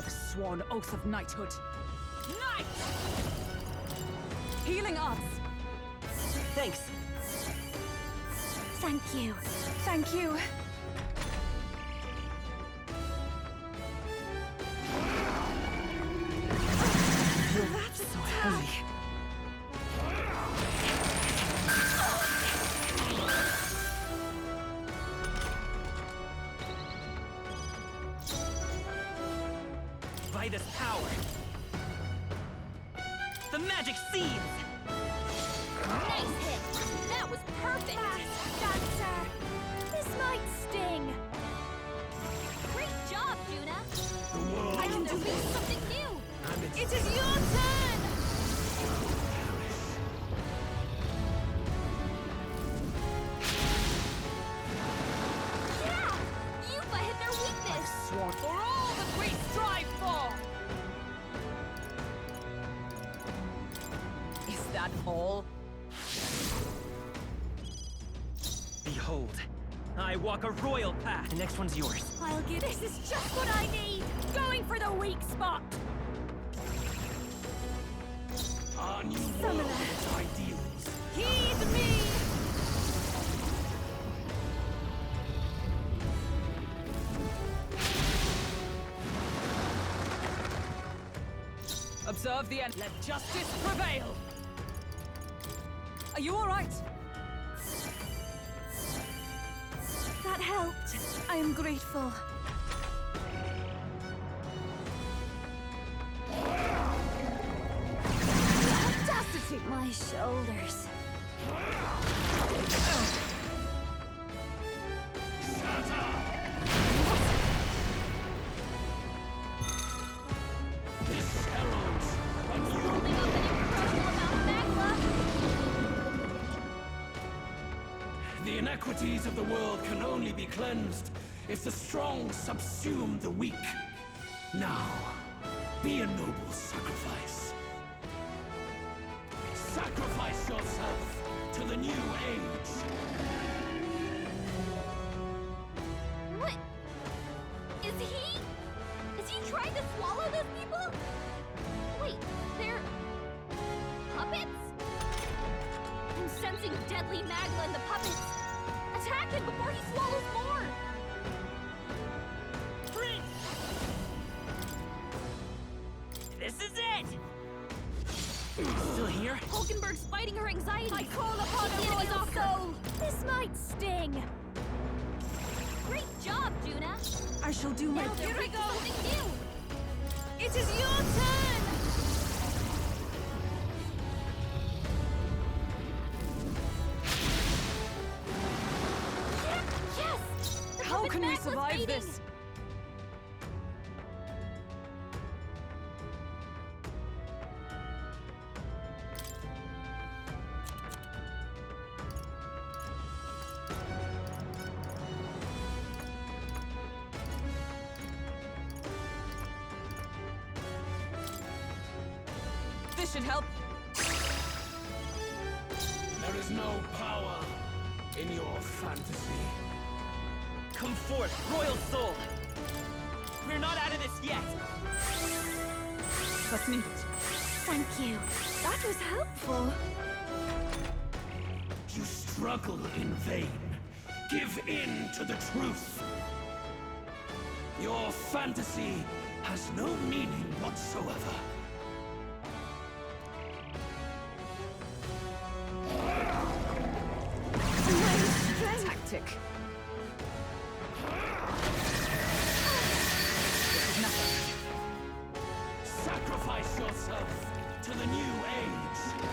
A sworn oath of knighthood. Knight! Healing us! Thanks. Thank you. Thank you. That's So heavy. Vitus power. The magic seeds! nice hit! That was perfect! Dancer! This might sting! Great job, Juna! The world I can do something new! and its It is your turn! Yeah! Yuba hit their weakness! Sworn for all that we strive for! Is that all? Behold, I walk a royal path. The next one's yours. I'll get this is just what I need! Going for the weak spot! our new world Summoner. and its ideals. Heed me! Observe the end. Let justice prevail! Are you alright? That helped. I am grateful. Audacity! My shoulders. This heralds a new Holding up an incredible amount of magma. The inequities of the world can only be cleansed if the strong subsume the weak. Now, be a noble sacrifice. Sacrifice yourself to the new age. What? Is he trying to swallow those people? Wait, they're puppets? I'm sensing deadly magma in the puppets. Attack him before he swallows more! This is it! Still here? Hulkenberg's fighting her anxiety. I call upon The a enemy's royal off soul! This might sting. Great job, Juna. I shall do my Now they're here we ready for go! something new. It is your turn! Yes! The How puppet can we magma's survive fading. this? This should help. There is no power in your fantasy. Come forth, royal soul! We're not out of this yet! That's neat. Thank you. That was helpful. You struggle in vain. Give in to the truth. Your fantasy has no meaning whatsoever. Tactic. This is nothing. Sacrifice yourself to the new age.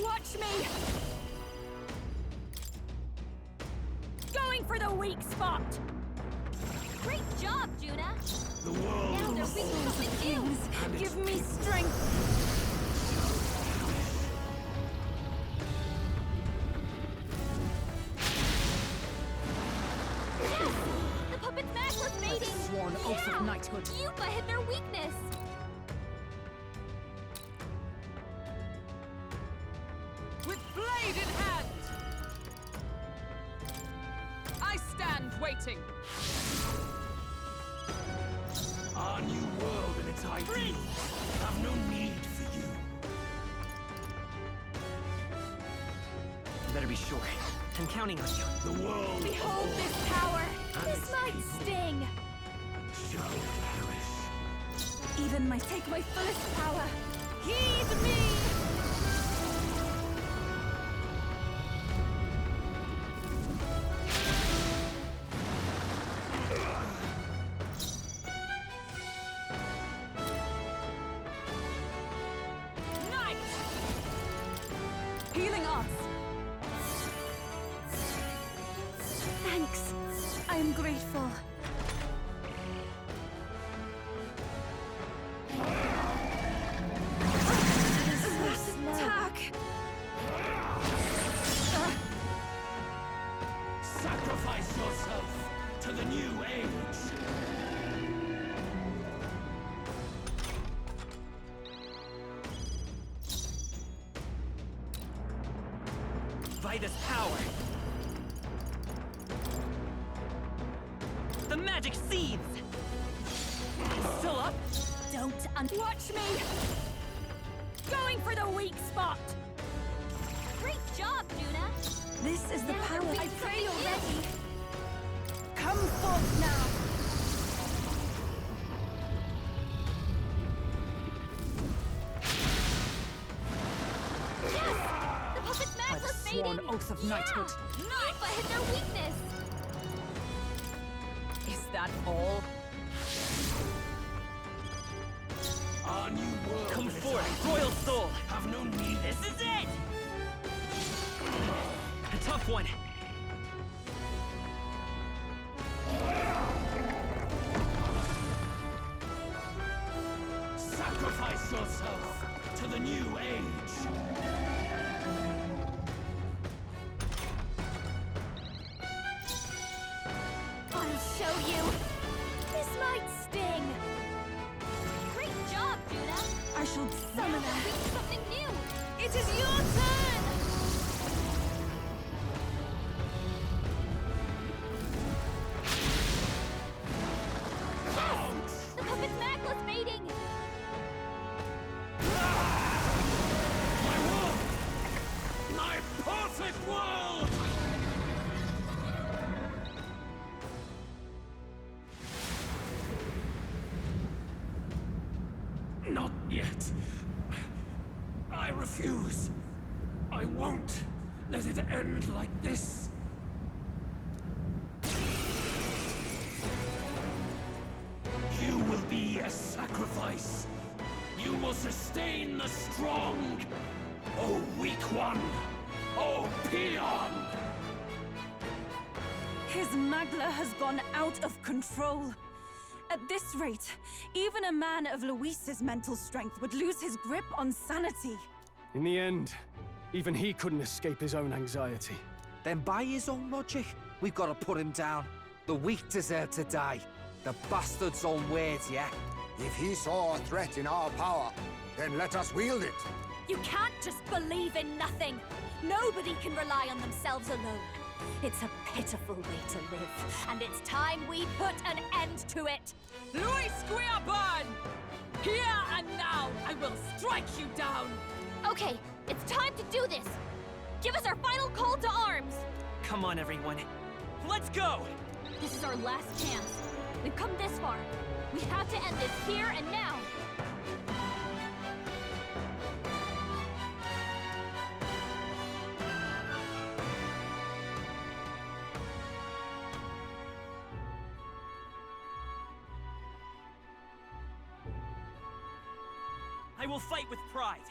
Watch me! Going for the weak spot! Great job, Juna! The world Now they're weak to something new! and its Give me people. strength. Yes! The puppet's magma's fading! Sworn oath Yeah! of knighthood. Yuba hit their weakness! With blade in hand. fighting. Our new world and its ideals have no need for you. You better be sure. I'm counting on you. The world Behold this power! This might sting! shall perish. Even my take my fullest power. Heed me! Night! Healing arts. Thanks. I am grateful. Attack! Sacrifice yourself to the new age. Vida's power. The magic seeds. Still up? Don't watch me! Going for the weak spot! Great job, Juna! This is the power. I pray you're ready. Come forth now! Yes! The puppet's mask was fading! Sworn oath of knighthood. Nifa hit their weakness! Is that all? Our new world Come and its forth, ideals Royal Soul. have no need. This is it! A tough one. Sacrifice yourself to the new age. I'll show you! This might sting! Great job, Juna! I shall summon her. Reach something new! It is your turn! Yes! The puppet's mag was fading! My world! My perfect world! Not yet. I refuse. I won't let it end like this. You will be a sacrifice. You will sustain the strong. Oh, weak one. Oh, peon. His Magla has gone out of control. At this rate, even a man of Luis's mental strength would lose his grip on sanity. In the end, even he couldn't escape his own anxiety. Then by his own logic, we've got to put him down. The weak deserve to die. The bastard's own words, yeah? If he saw a threat in our power, then let us wield it. You can't just believe in nothing! Nobody can rely on themselves alone. It's a pitiful way to live, and it's time we put an end to it! Luis Squeaburn! Here and now, I will strike you down! Okay, it's time to do this! Give us our final call to arms! Come on, everyone. Let's go! This is our last chance. We've come this far. We have to end this here and now. I will fight with pride.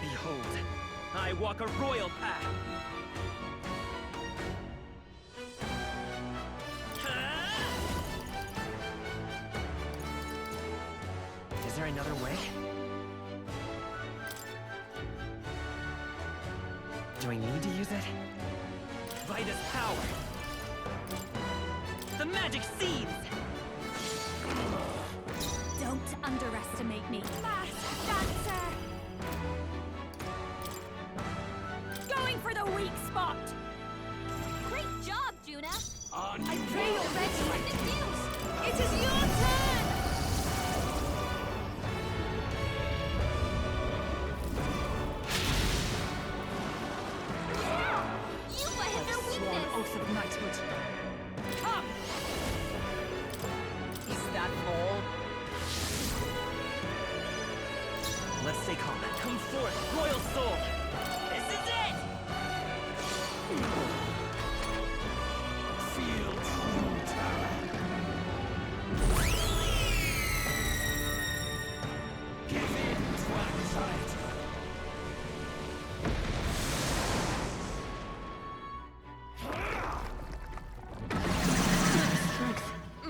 Behold, I walk a royal path. Is there another way? Do I need to use it? By this power, the magic seeds! Don't underestimate me. Mass dancer! Going for the weak spot! Great job, Juna! I pray you're ready! Diffuse! It is your turn! Yuba hit their weakness! Oath of knighthood. Come! Is that all? Let's stay calm. Come forth, royal soul! This is it! Feel true terror. Give in to anxiety.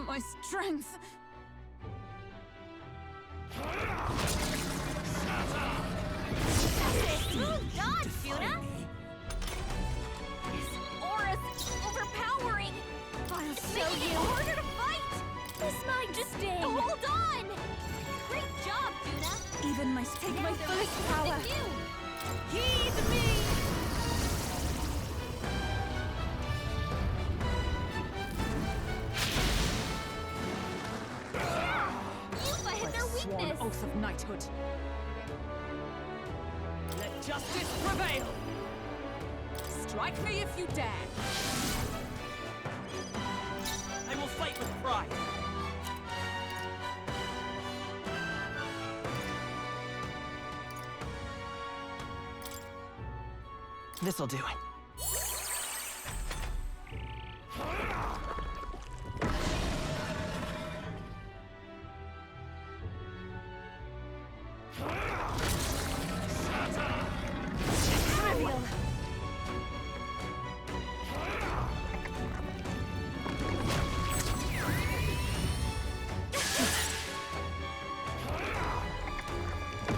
My strength! Smooth dodge, Juna! His aura's overpowering! I'll It's show making it you! harder to fight! This might just sting! Hold on! Great job, Juna! Even my take my Now they're fullest resisting power! you! Heed me! Yuba hit their weakness! Oath of knighthood. Let justice prevail! Strike me if you dare! I will fight with pride! This'll do it. Trivial!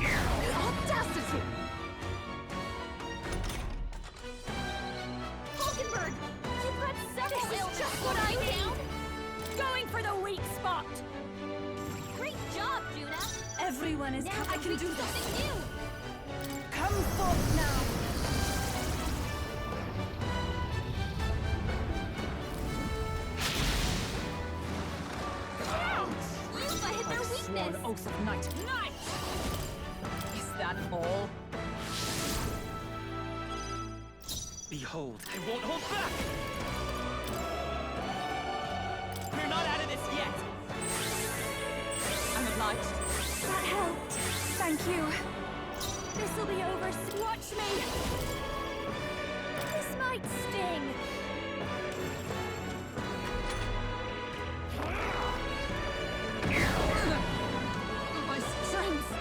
Audacity! Hulkenberg! You've got several This is ailments just what I slowing need. down! Going for the weak spot! Great job, Juna! Everyone is Now I can do this! something new! Come forth now! Yuba hit their weakness! Oath of knight. Knight! Is that all? Behold, I won't hold back! We're not out of this yet! I'm obliged. That helped. Thank you. This'll be over. Watch me. This might sting. My strength.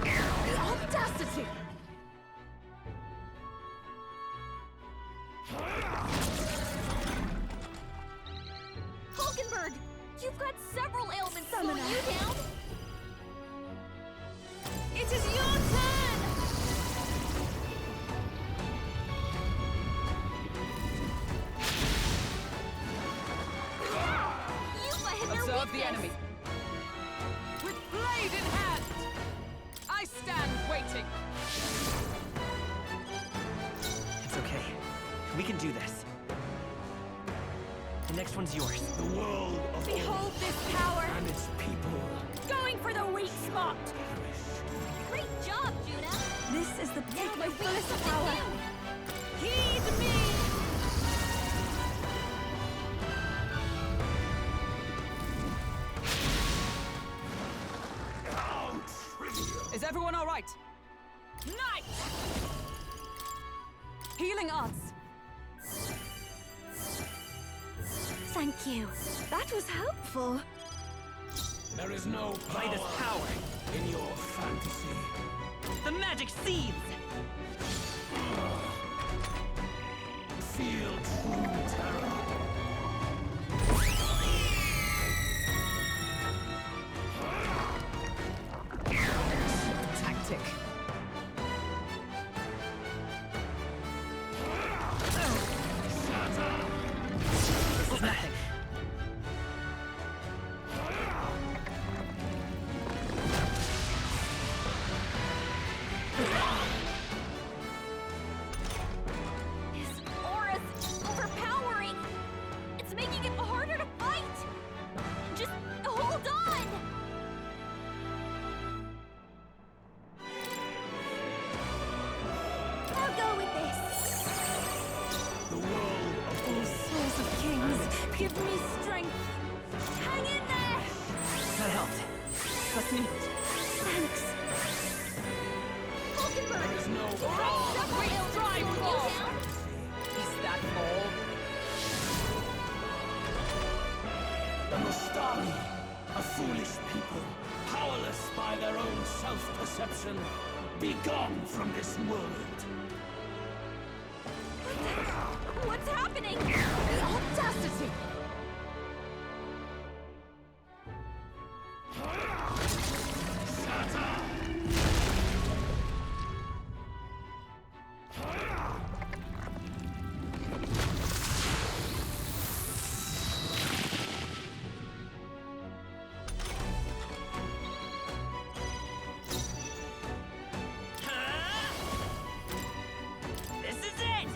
The audacity! Hulkenberg! You've got several ailments slowing Summoner. you down! It is your turn! Yuba hit their Observe weakness! the enemy. With blade in hand, I stand waiting. It's okay. We can do this. The next one's yours. The world of Behold this power! and its people Going for the weak spot! perish. Great job, Juna! This is the Now take my they're fullest something power! new! Heed me! How trivial. Is everyone all right? Knight! Healing arts. Thank you. That was helpful. There is no By this power, in your fantasy. the magic seeds! Feel true terror. Tactic. This is nothing. His aura's overpowering. It's making it harder to fight. Just hold on. I'll go with this. The world of all Souls of kings, give me strength. Hang in there. That helped. Let's meet. Thanks. Hulkenberg. There is no Wait, drive, fall. Is that all? The Mustari, a foolish people, powerless by their own self-perception. Be gone from this world. What's happening? The audacity! This is it!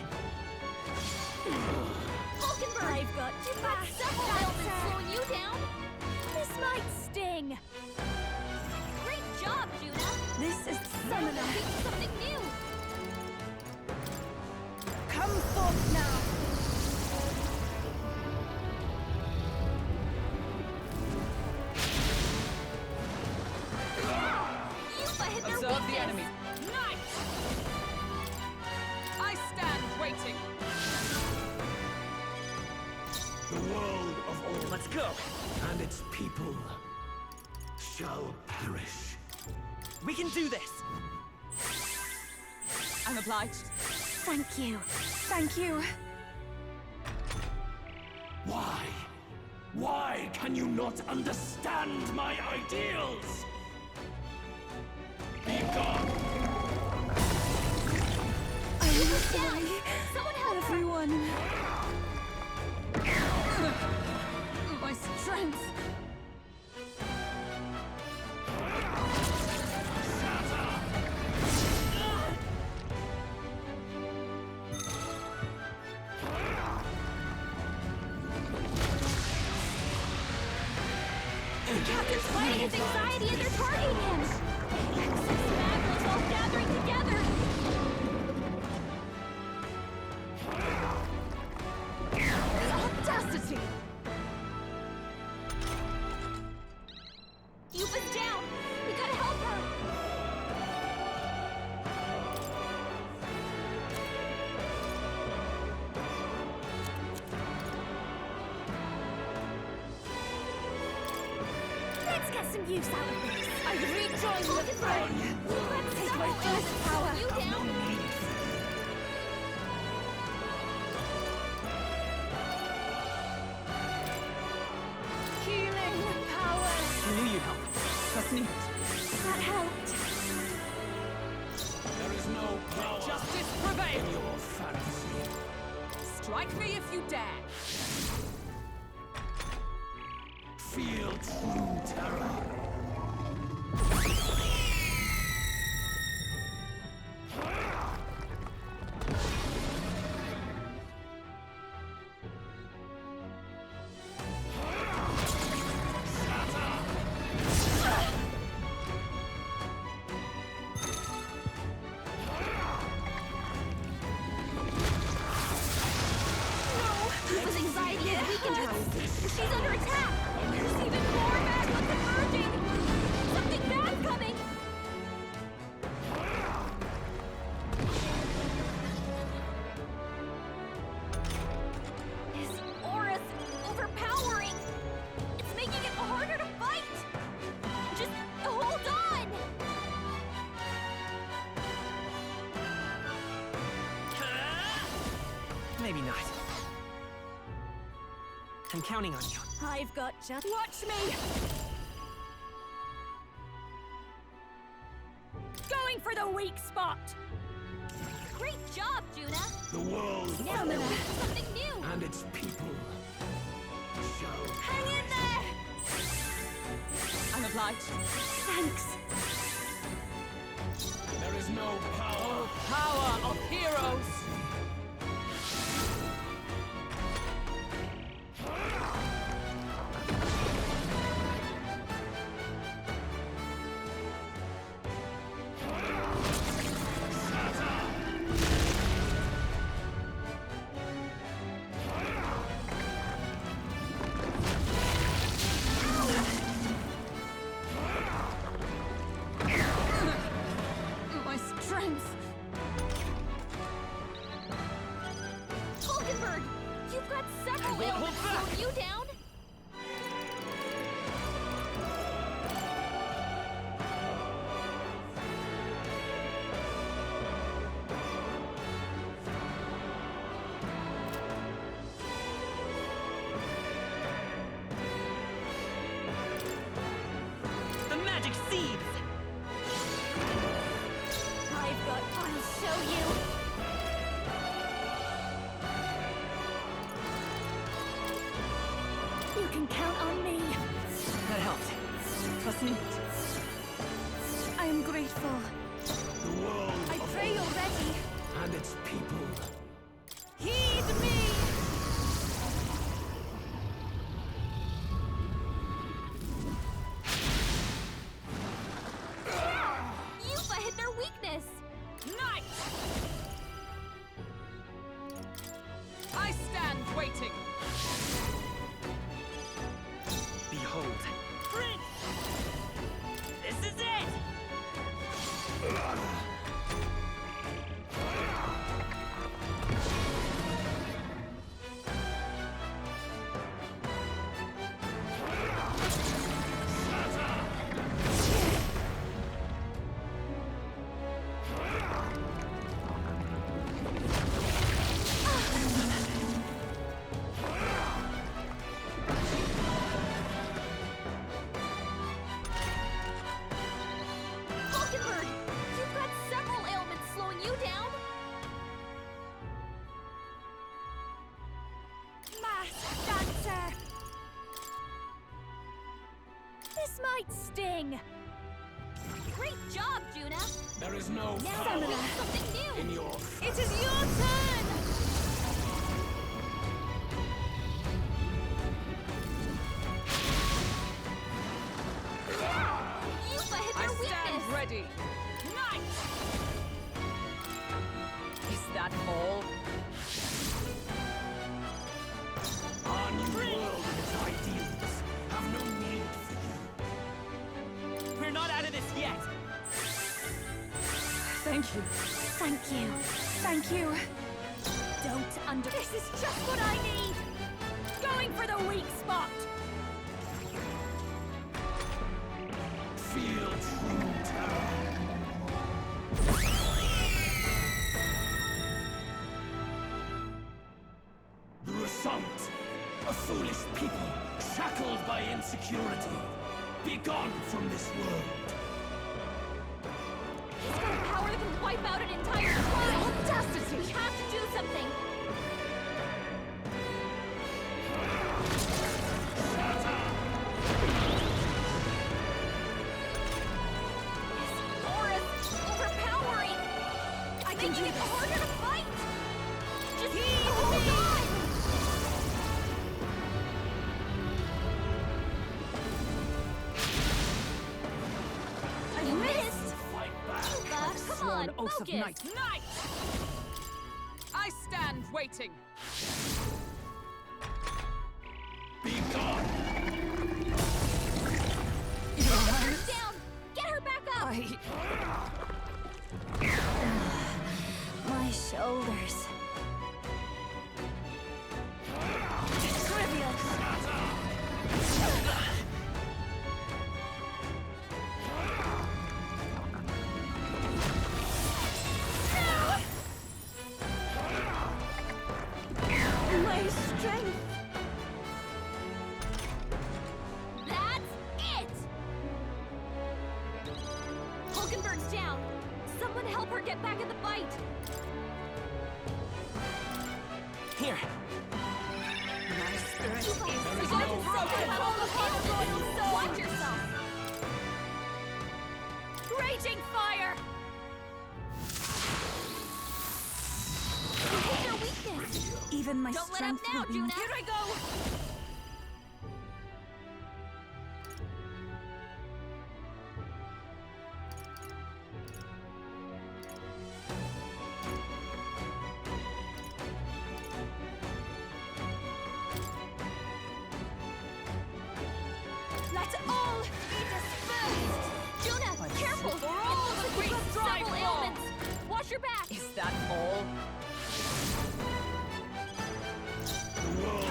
Hulkenberg. I've got too much several elements slowing you down. This might sting. Great job, Juna. This is Summoner. Summoner. Think something new. Come forth now. Yuffie hit their Observe the weakness. enemy. Knight! I stand waiting. The world of all Let's go. and its people shall perish. We can do this. I'm obliged. Thank you. Thank you. Why? Why can you not understand my ideals? Be gone! I am sorry. Someone help her. Everyone. My strength. Captain's fighting his anxiety and they're targeting him. Excess magma is all gathering together. The audacity. Yuffie's down. We gotta help her. Let's get some use out of this. I rejoin the fray. Let's Take my first power. You down? Healing power. I knew you'd help. Trust me. That helped. There is no power Justice prevail. in your fantasy. Strike me if you dare. Feel true terror. Yuffie's anxiety has weakened her. She's under attack. There's even more magma converging. Something bad's coming. I'm counting on you. I've got just... Watch me! Going for the weak spot! Great job, Juna! The world Now we're doing something new! and its people shall Hang in there! I'm obliged. Thanks. There is no power. Power of heroes! My strength. Hulkenberg! You've got several won't hold ailments back. slowing you down! The magic seeds! I'll show you. You can count on me. That helped. Trust me. I am grateful. The world I pray you're ready. and its people. Heed me! You've hit their weakness! Night! I stand waiting. Behold. Prince! This is it! Hulkenberg! You've got several ailments slowing you down! Masked dancer! This might sting. Great job, Juna! There is no Now power we're doing something new! in your It is your turn! You've hit their weakness! ready. Night! Is that all? Our new world and its ideals have no need for you. We're not out of this yet! Thank you. Thank you. Thank you. Don't under... This is just what I need! Going for the weak spot! Feel true terror. The result, a foolish people shackled by insecurity. Be gone from this world. He's got a power that can wipe out an entire tribe! Audacity! We have to do something! His aura is overpowering! Making it harder to fight! Just hold on! I missed! Fight back. Come on, Oath focus! of Night. Night! I stand waiting. Be gone. Get her down! Get her back up! My shoulders. Trivial. get back in the fight! Here. My spirit is We gotta do something about all the hearts royal soul! Watch yourself! Raging fire! You hit your weakness! even my Don't let up strength now, will be Juna! Here I go! Let all be dispersed! Juna, careful! For all the You've great got strive several fall. ailments! Watch your back! Is that all? The world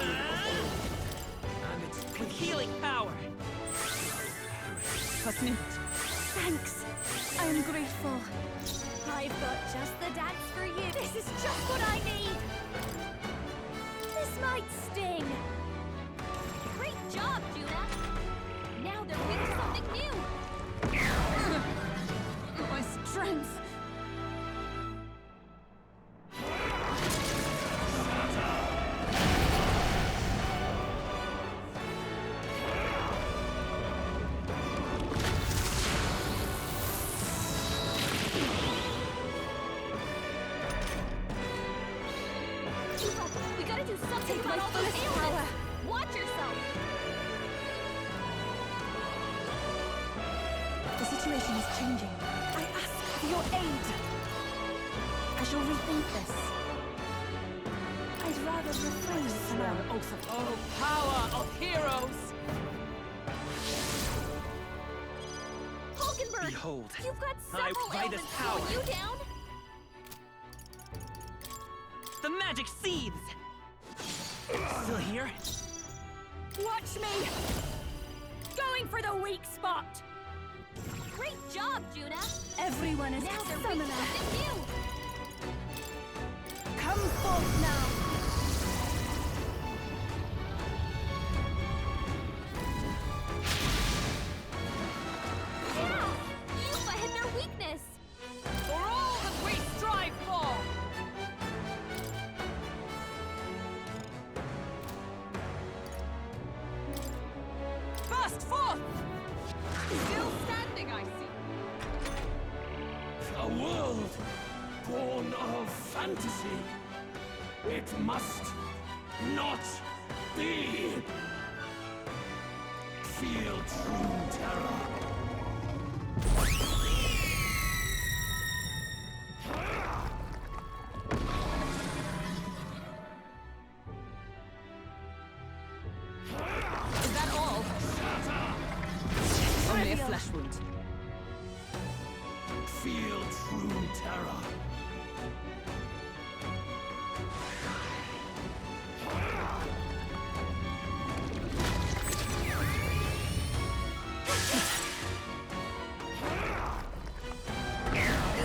And it's with healing power. Thanks. I am grateful. I've got just the dance for you. This is just what I need. This might sting. Great job, Juna. Now they're ready for something new. My strength. Tufa, we gotta do something Take about my all those fullest ailments. power. Watch yourself. The situation is changing. I ask for your aid. I shall rethink this. I'd rather refrain from our oath of Oh, power of heroes! Hulkenberg, Behold, you've got I several by this ailments power. slowing you down. The magic seeds! Still here? Watch me! Going for the weak spot! Great job, Juna. Everyone is Now a they're ready for summoner. something new. Come forth now! Yeah! Yufa hit their weakness. For all the great strive fall! Burst forth! Still standing, I see. A world born of fantasy. It must not be. Feel true terror. Is that all? Only a flesh wound. Feel true terror.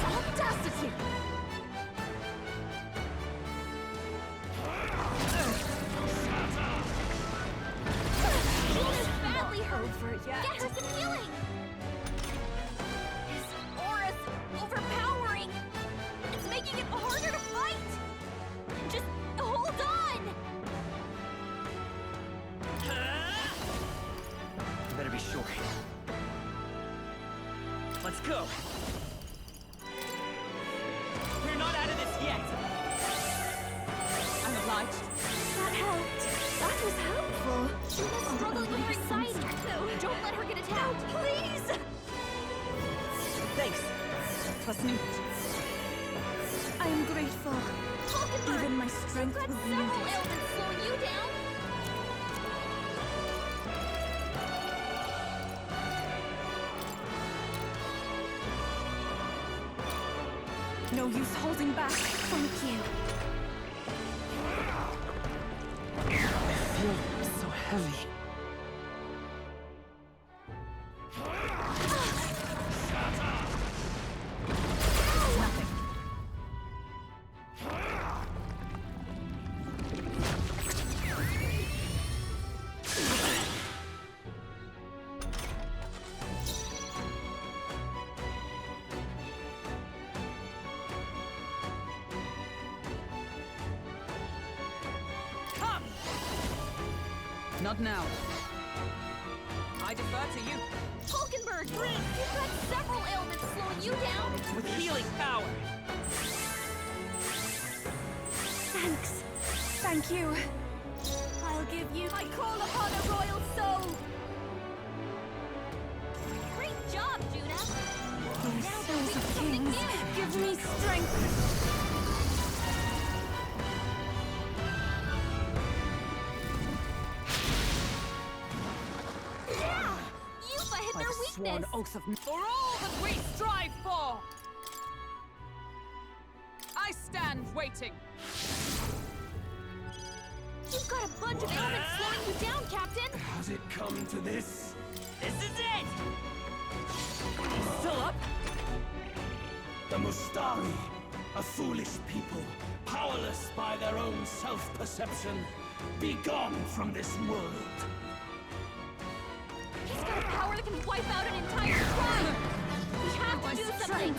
Audacity! Juna's badly hurt. Over yet. Get her some healing. His aura's overpowering. It's making it harder to fight. Just hold on. Better be sure. Let's go. We're not out of this yet. I'm obliged. That helped. That was helpful. Juna's struggling with her anxiety. Don't let her get attacked. Please! Thanks. Versucht. I am grateful. Hulkenberg, Even my strength you've got will be several needed. ailments slowing you down. No use holding back. Thank you. I feel so heavy. Nothing. Not now. I defer to you. Hulkenberg, you've got several ailments slowing you down. With healing power. Thanks. Thank you. I'll give you. I call upon a royal soul. Great job, Judah. These Now souls there'll of be something kings new. give me strength. Yuffie hit By their the sworn weakness. oath of... For all that we strive for! I stand waiting. You've got a bunch of ailments slowing you down, Captain. Has it come to this? This is it! Still up? The Mustari, a foolish people, powerless by their own self-perception. Be gone from this world. He's got a power that can wipe out an entire tribe. We have to do something.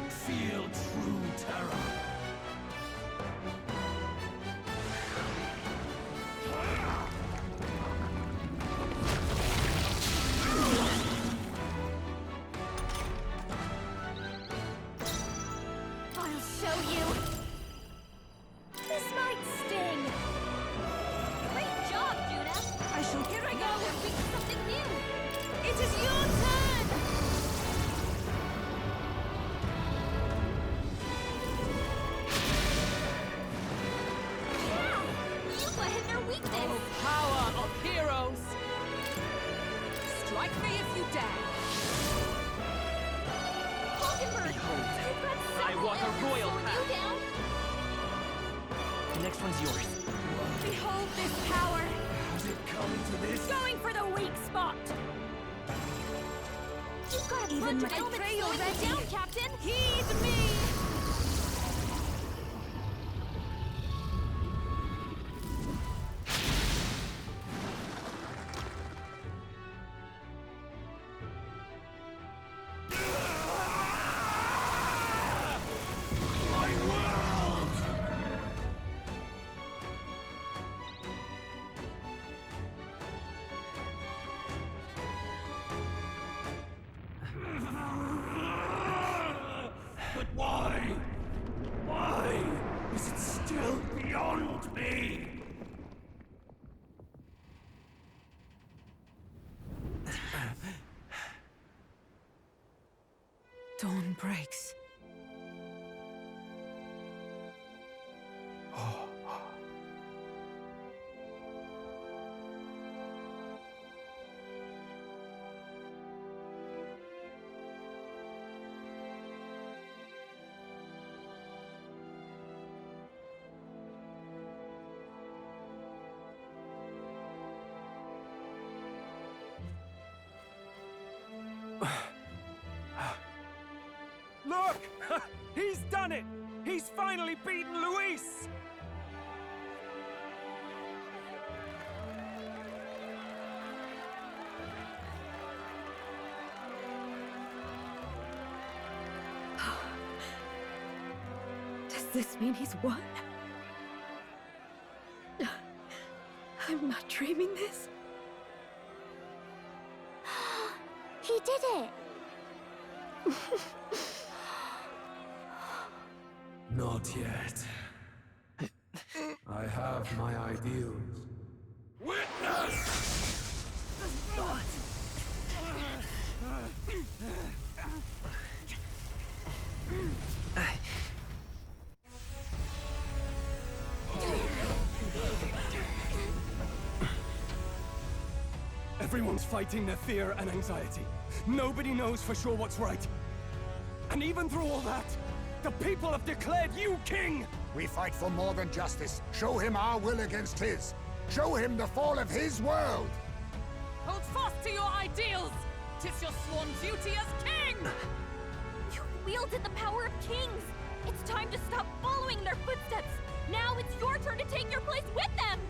Feel true terror. I'll show you. This might sting. Great job, Judah. Here I Now go. we're reaching something new. It is your turn. Yeah! Yuffie hit their weakness. Power of heroes! Strike me if you dare! Hulkenberg, you've got I several walk a ailments royal slowing path. you down. The next one's yours. Behold this power. Has it come to this? Going for the weak spot. You've got a Even bunch of my ailments prey slowing you already. down, Captain. Heed me. My world! But why? Why is it still beyond me? Dawn breaks. Look! He's done it! He's finally beaten Luis! Does this mean he's won? I'm not dreaming this. He did it. Not yet. I have my ideals. Witness! Everyone's fighting their fear and anxiety. Nobody knows for sure what's right. And even through all that, the people have declared you king! We fight for more than justice. Show him our will against his. Show him the fall of his world. Hold fast to your ideals! 'Tis your sworn duty as king! You wielded the power of kings. It's time to stop following in their footsteps. Now it's your turn to take your place with them.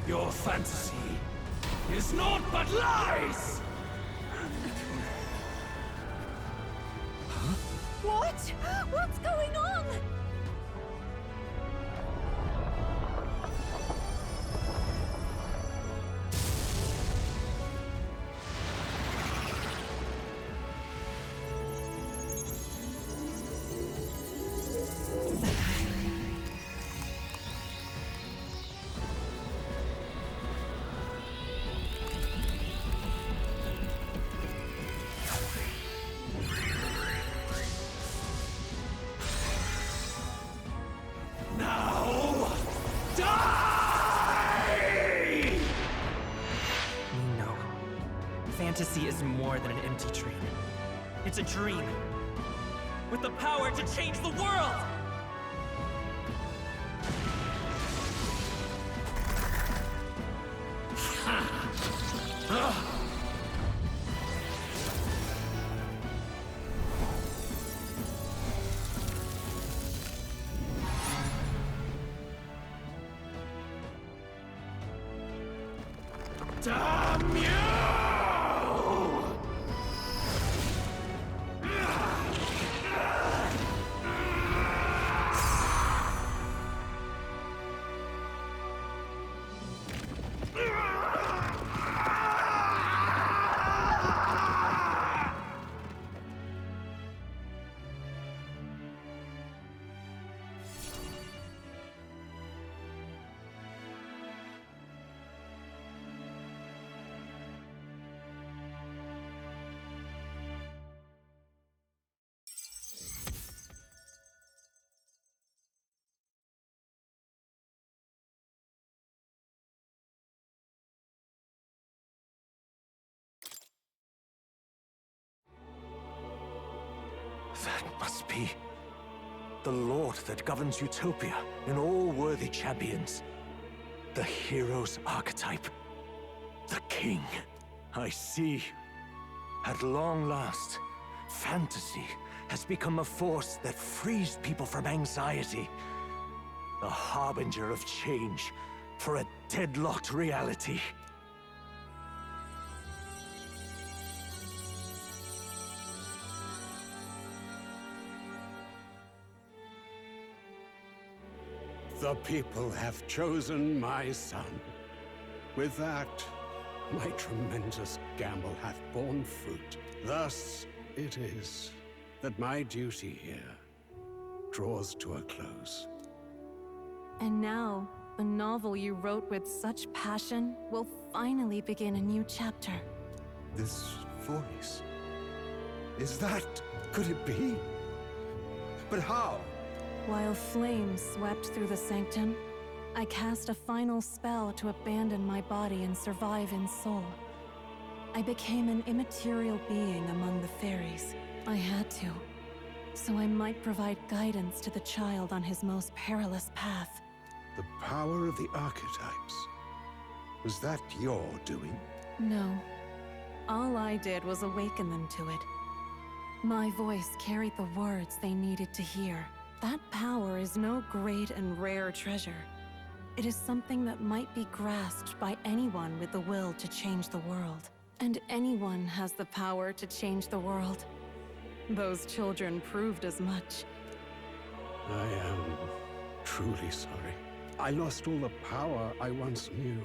Your fantasy is naught but lies! What? What's going on? No. Fantasy is more than an empty dream. It's a dream with the power to change the world! Damn you! That must be the Lord that governs Utopia and all worthy champions. The hero's archetype. The king. I see. At long last, fantasy has become a force that frees people from anxiety. A harbinger of change for a deadlocked reality. The people have chosen my son. With that, my tremendous gamble hath borne fruit. Thus it is that my duty here draws to a close. And now, the novel you wrote with such passion will finally begin a new chapter. This voice... could it be? But how? While flames swept through the sanctum, I cast a final spell to abandon my body and survive in soul. I became an immaterial being among the fairies. I had to, so I might provide guidance to the child on his most perilous path. The power of the archetypes. Was that your doing? No. All I did was awaken them to it. My voice carried the words they needed to hear. That power is no great and rare treasure. It is something that might be grasped by anyone with the will to change the world. And anyone has the power to change the world. Those children proved as much. I am truly sorry. I lost all the power I once knew.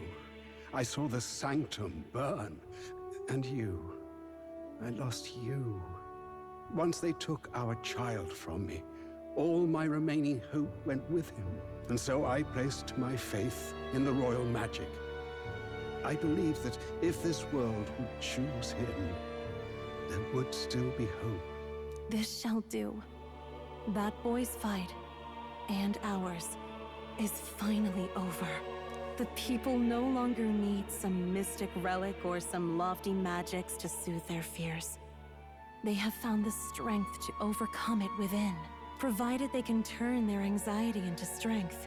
I saw the sanctum burn. And you. I lost you. Once they took our child from me, all my remaining hope went with him. And so I placed my faith in the royal magic. I believed that if this world would choose him, there would still be hope. This shall do. That boy's fight, and ours, is finally over. The people no longer need some mystic relic or some lofty magics to soothe their fears. They have found the strength to overcome it within, provided they can turn their anxiety into strength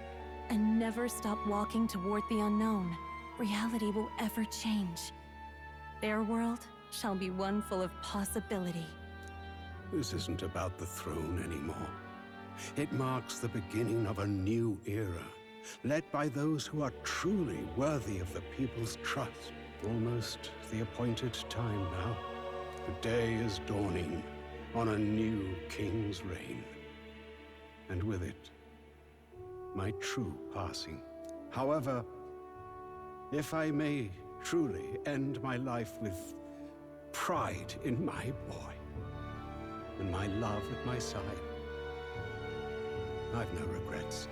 and never stop walking toward the unknown. Reality will ever change. Their world shall be one full of possibility. This isn't about the throne anymore. It marks the beginning of a new era, led by those who are truly worthy of the people's trust. Almost the appointed time now. The day is dawning on a new king's reign. And with it, my true passing. However, if I may truly end my life with pride in my boy, and my love at my side, I've no regrets.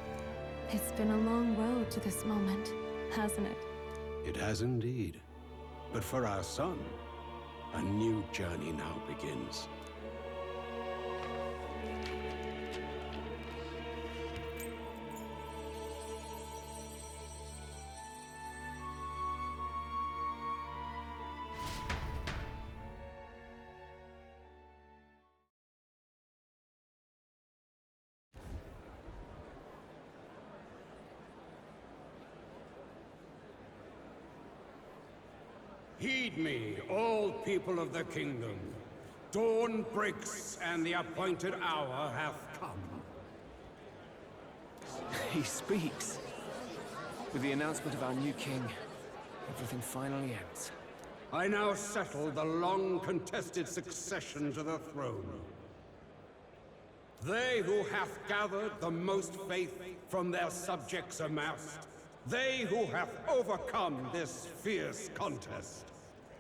It's been a long road to this moment, hasn't it? It has indeed. But for our son, a new journey now begins. Heed me, all people of the kingdom. Dawn breaks, and the appointed hour hath come. He speaks. With the announcement of our new king, everything finally ends. I now settle the long-contested succession to the throne. They who hath gathered the most faith from their subjects amassed, they who have overcome this fierce contest,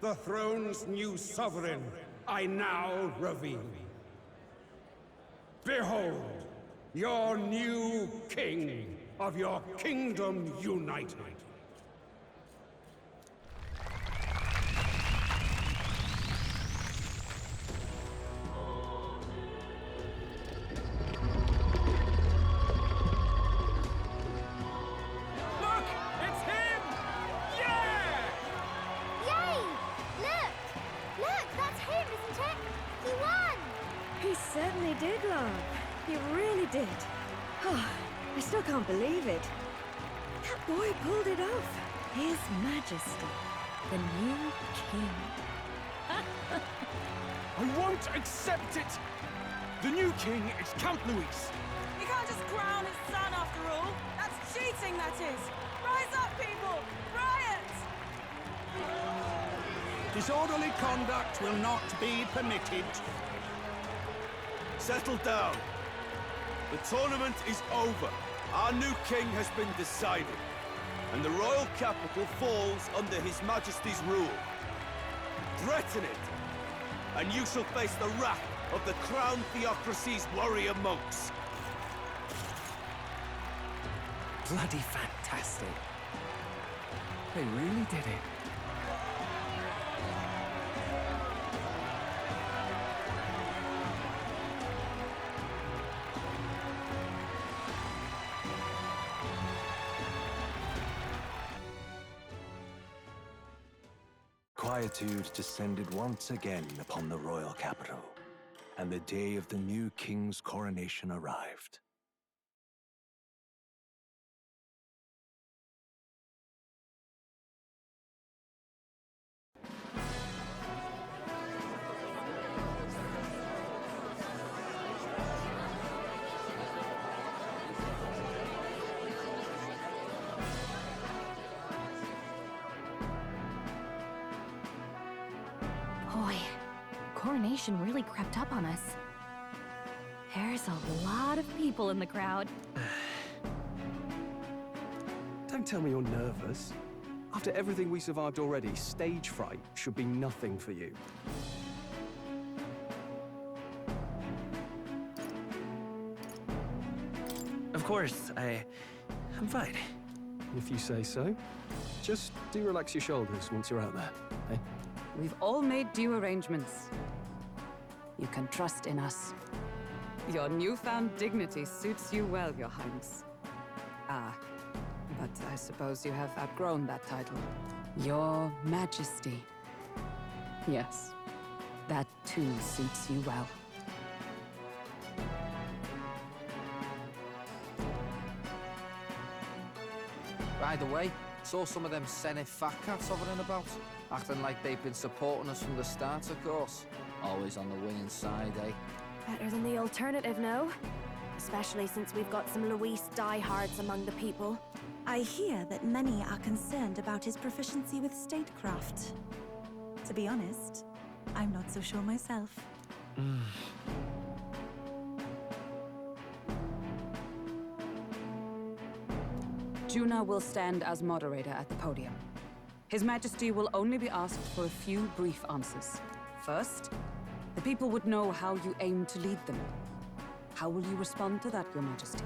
the throne's new sovereign, I now reveal. Behold, your new king of your kingdom united. Look! It's him! Yeah! Yay! Look! Look, that's him, isn't it? He won! He certainly did, love. He really did. Oh, I still can't believe it. That boy pulled it off. His Majesty, the new king. I won't accept it! The new king is Count Luis. You can't just crown his son after all. That's cheating, that is. Rise up, people! Riot! Disorderly conduct will not be permitted. Settle down. The tournament is over. Our new king has been decided, and the royal capital falls under His Majesty's rule. Threaten it, and you shall face the wrath of the Crown Theocracy's warrior monks. Bloody fantastic. They really did it. Quietude descended once again upon the royal capital, and the day of the new king's coronation arrived. Boy, coronation really crept up on us. There's a lot of people in the crowd. Don't tell me you're nervous. After everything we survived already, stage fright should be nothing for you. Of course, I'm fine. If you say so. Just do relax your shoulders once you're out there, eh? We've all made due arrangements. You can trust in us. Your newfound dignity suits you well, Your Highness. Ah, but I suppose you have outgrown that title. Your Majesty. Yes, that too suits you well. By the way, saw some of them Senate fat cats hovering about, acting like they've been supporting us from the start, of course. Always on the winning side, eh? Better than the alternative, no? Especially since we've got some Luis diehards among the people. I hear that many are concerned about his proficiency with statecraft. To be honest, I'm not so sure myself. Juna will stand as moderator at the podium. His Majesty will only be asked for a few brief answers. First, the people would know how you aim to lead them. How will you respond to that, Your Majesty?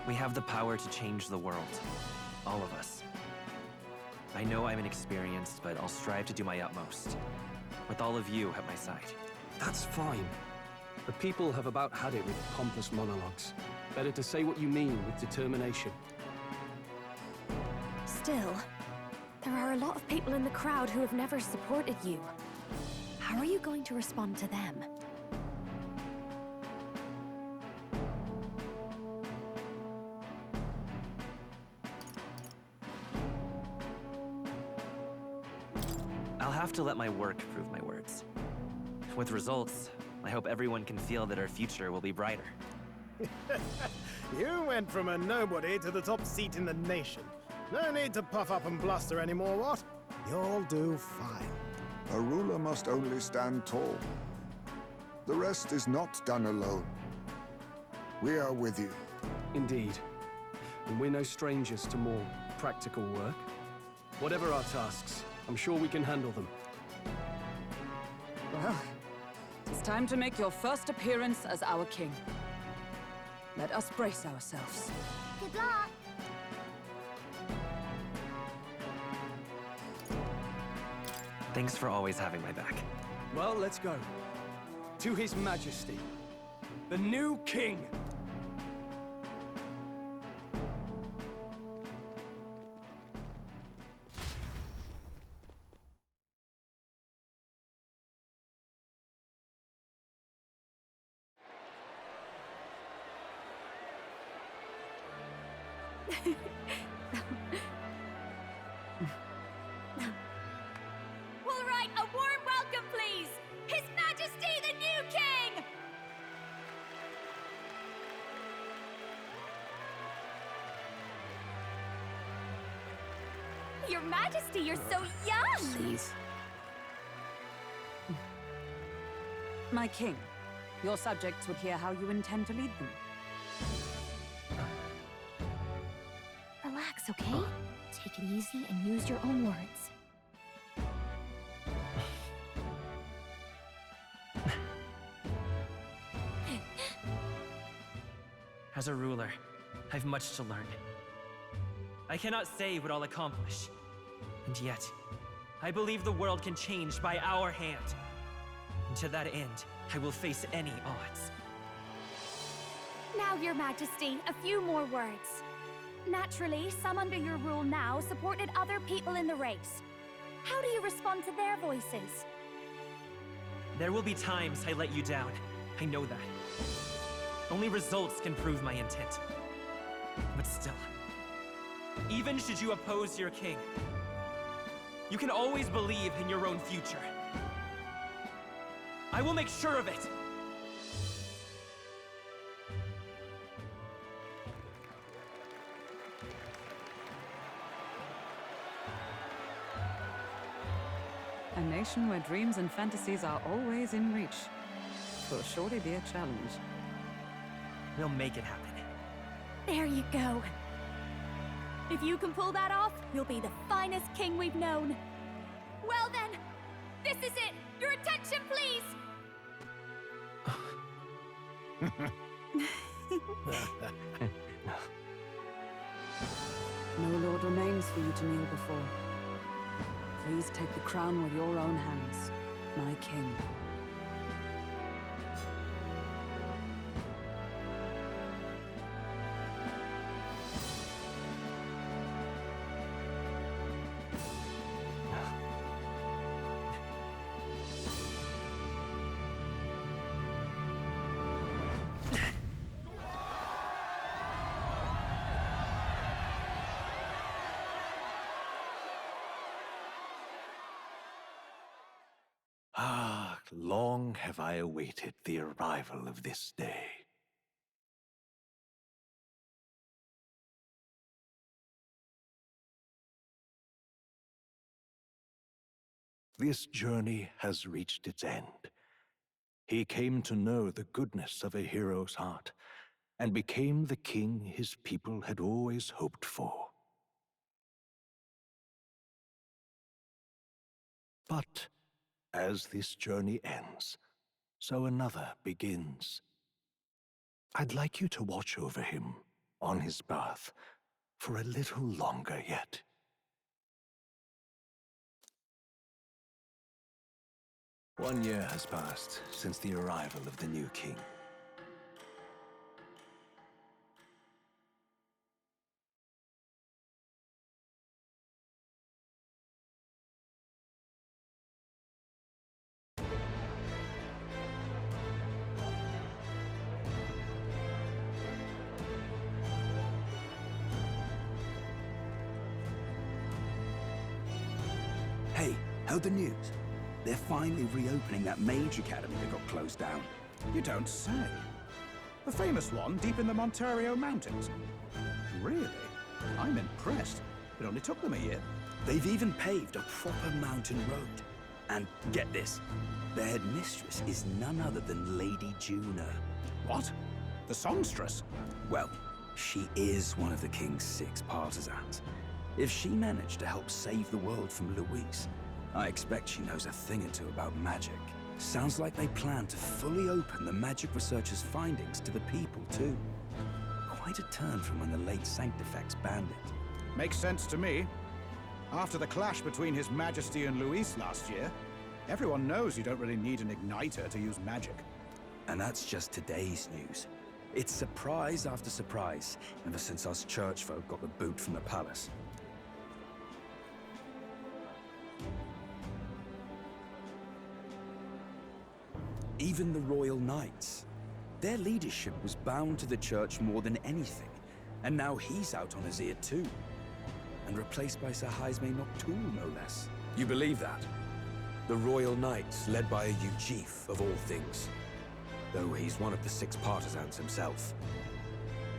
We have the power to change the world. All of us. I know I'm inexperienced, but I'll strive to do my utmost. With all of you at my side. That's fine. The people have about had it with pompous monologues. Better to say what you mean with determination. Still, there are a lot of people in the crowd who have never supported you. How are you going to respond to them? I'll have to let my work prove my words. With results, I hope everyone can feel that our future will be brighter. You went from a nobody to the top seat in the nation. No need to puff up and bluster anymore, what? You'll do fine. A ruler must only stand tall. The rest is not done alone. We are with you. Indeed. And we're no strangers to more practical work. Whatever our tasks, I'm sure we can handle them. Well, it's time to make your first appearance as our king. Let us brace ourselves. Good luck! Thanks for always having my back. Well, let's go. To His Majesty, the new king! All right, a warm welcome, please! His Majesty the new king! Your Majesty, you're so young! Please. My king, your subjects would hear how you intend to lead them. Relax, okay? Take it easy and use your own words. As a ruler, I've much to learn. I cannot say what I'll accomplish. And yet, I believe the world can change by our hand. And to that end, I will face any odds. Now, Your Majesty, a few more words. Naturally, some under your rule now supported other people in the race. How do you respond to their voices? There will be times I let you down. I know that. Only results can prove my intent. But still, even should you oppose your king, you can always believe in your own future. I will make sure of it! A nation where dreams and fantasies are always in reach. Will surely be a challenge. We'll make it happen. There you go. If you can pull that off, you'll be the finest king we've known. Well then, this is it! Your attention, please! No lord remains for you to kneel before. Please take the crown with your own hands, my king. long have I awaited the arrival of this day. This journey has reached its end. He came to know the goodness of a hero's heart, and became the king his people had always hoped for. But as this journey ends, so another begins. I'd like you to watch over him on his path for a little longer yet. One year has passed since the arrival of the new king. Hey, heard the news? They're finally reopening that mage academy that got closed down. You don't say. The famous one deep in the Montario Mountains. Really? I'm impressed. It only took them a year. They've even paved a proper mountain road. And get this, their headmistress is none other than Lady Juna. What? The songstress? Well, she is one of the king's 6 partisans. If she managed to help save the world from Luis, I expect she knows a thing or two about magic. Sounds like they plan to fully open the magic researcher's findings to the people, too. Quite a turn from when the late Sanctifex banned it. Makes sense to me. After the clash between His Majesty and Luis last year, everyone knows you don't really need an igniter to use magic. And that's just today's news. It's surprise after surprise, ever since us church folk got the boot from the palace. Even the Royal Knights. Their leadership was bound to the church more than anything, and now he's out on his ear too. And replaced by Sir Jaime Noctul, no less. You believe that? The Royal Knights, led by a Ujif of all things. Though he's one of the 6 partisans himself.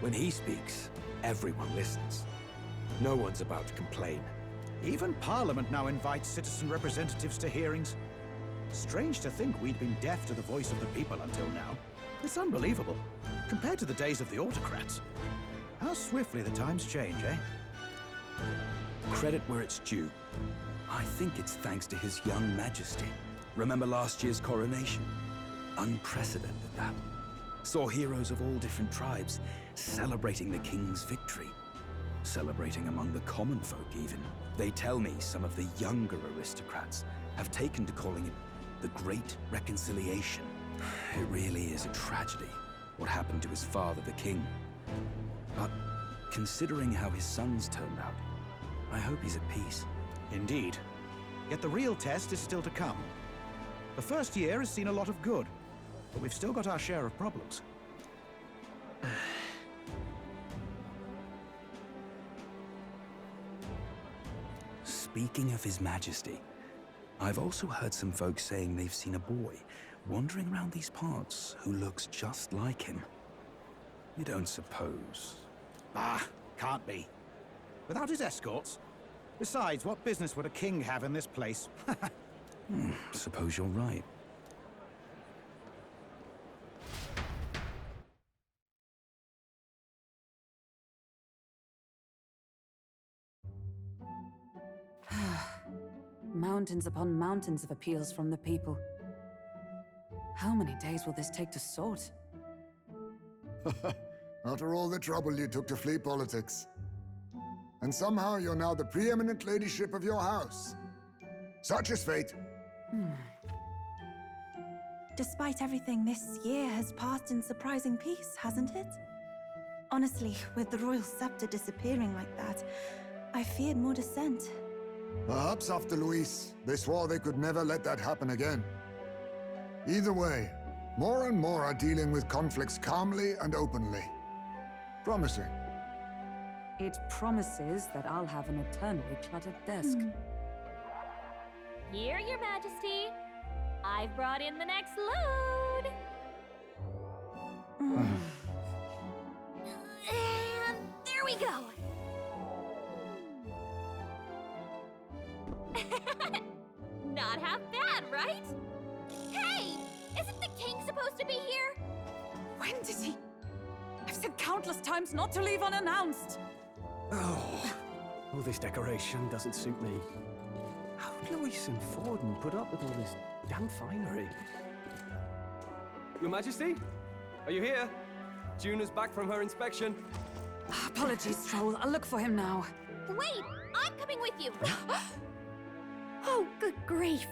When he speaks, everyone listens. No one's about to complain. Even Parliament now invites citizen representatives to hearings. Strange to think we'd been deaf to the voice of the people until now. It's unbelievable, compared to the days of the autocrats. How swiftly the times change, eh? Credit where it's due. I think it's thanks to His young majesty. Remember last year's coronation? Unprecedented, that. Saw heroes of all different tribes celebrating the king's victory. Celebrating among the common folk, even. They tell me some of the younger aristocrats have taken to calling it the Great Reconciliation. It really is a tragedy, what happened to his father, the king. But considering how his sons turned out, I hope he's at peace. Indeed. Yet the real test is still to come. The first year has seen a lot of good, but we've still got our share of problems. Speaking of His Majesty, I've also heard some folks saying they've seen a boy wandering around these parts who looks just like him. You don't suppose? Ah, can't be. Without his escorts? Besides, what business would a king have in this place? Suppose you're right. Mountains upon mountains of appeals from the people. How many days will this take to sort? After all the trouble you took to flee politics. And somehow you're now the preeminent ladyship of your house. Such is fate. Despite everything, this year has passed in surprising peace, hasn't it? Honestly, with the royal scepter disappearing like that, I feared more dissent. Perhaps after Luis, they swore they could never let that happen again. Either way, more and more are dealing with conflicts calmly and openly. Promising. It promises that I'll have an eternally cluttered desk. Here, Your Majesty. I've brought in the next load. And there we go. Not half bad, right? Hey, isn't the king supposed to be here? When did he? I've said countless times not to leave unannounced. Oh, all this decoration doesn't suit me. How would Luis and Forden put up with all this damn finery? Your Majesty? Are you here? Juna's back from her inspection. Apologies, Troll. I'll look for him now. Wait, I'm coming with you. Oh, good grief.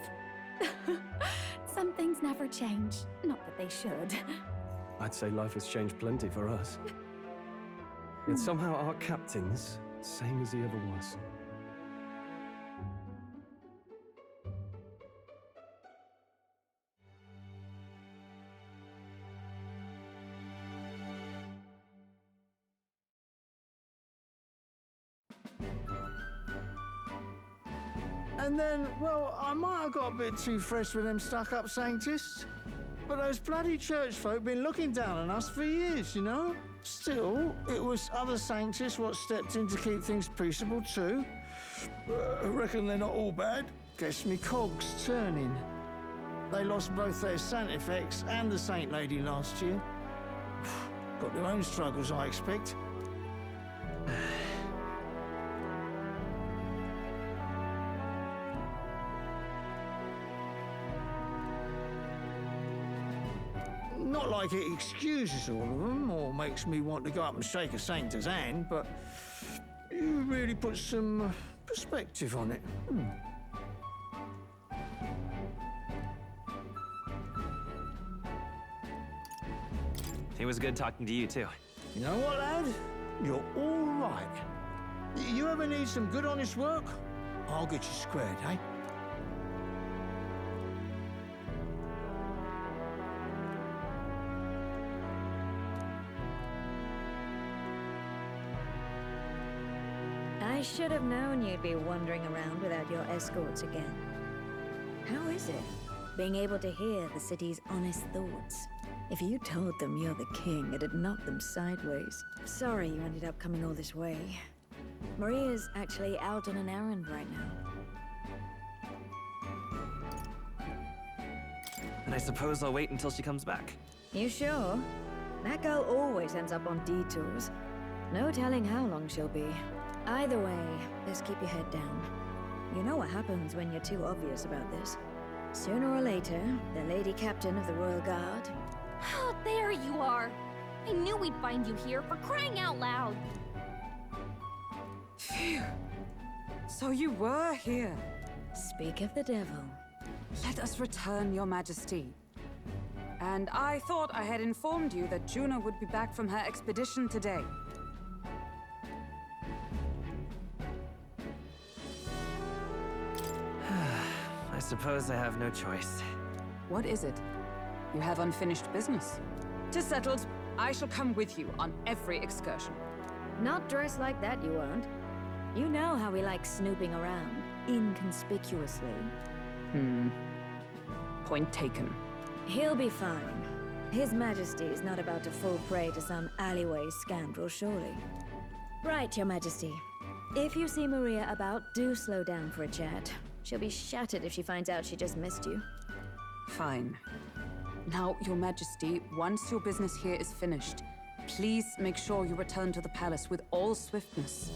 Some things never change. Not that they should. I'd say life has changed plenty for us. Yet somehow our captain's same as he ever was. And then, well, I might have got a bit too fresh with them stuck-up Sanctists. But those bloody church folk been looking down on us for years, you know? Still, it was other Sanctists what stepped in to keep things peaceable too. I reckon they're not all bad. Guess me cogs turning. They lost both their Santifex and the Saint Lady last year. Got their own struggles, I expect. Not like it excuses all of them or makes me want to go up and shake a saint's hand, but you really put some perspective on it. It was good talking to you, too. You know what, lad? You're all right. You ever need some good, honest work? I'll get you squared, eh? I should have known you'd be wandering around without your escorts again. How is it, being able to hear the city's honest thoughts? If you told them you're the king, it'd knock them sideways. Sorry you ended up coming all this way. Maria's actually out on an errand right now. And I suppose I'll wait until she comes back. You sure? That girl always ends up on detours. No telling how long she'll be. Either way, best keep your head down. You know what happens when you're too obvious about this. Sooner or later, the Lady Captain of the Royal Guard... Oh, there you are. I knew we'd find you here, for crying out loud. Phew. So you were here. Speak of the devil. Let us return, Your Majesty. And I thought I had informed you that Juna would be back from her expedition today. I suppose I have no choice. What is it? You have unfinished business. 'Tis settled. I shall come with you on every excursion. Not dressed like that, you won't. You know how we like snooping around, inconspicuously. Point taken. He'll be fine. His Majesty is not about to fall prey to some alleyway scoundrel, surely. Right, Your Majesty. If you see Maria about, do slow down for a chat. She'll be shattered if she finds out she just missed you. Fine. Now, Your Majesty, once your business here is finished, please make sure you return to the palace with all swiftness.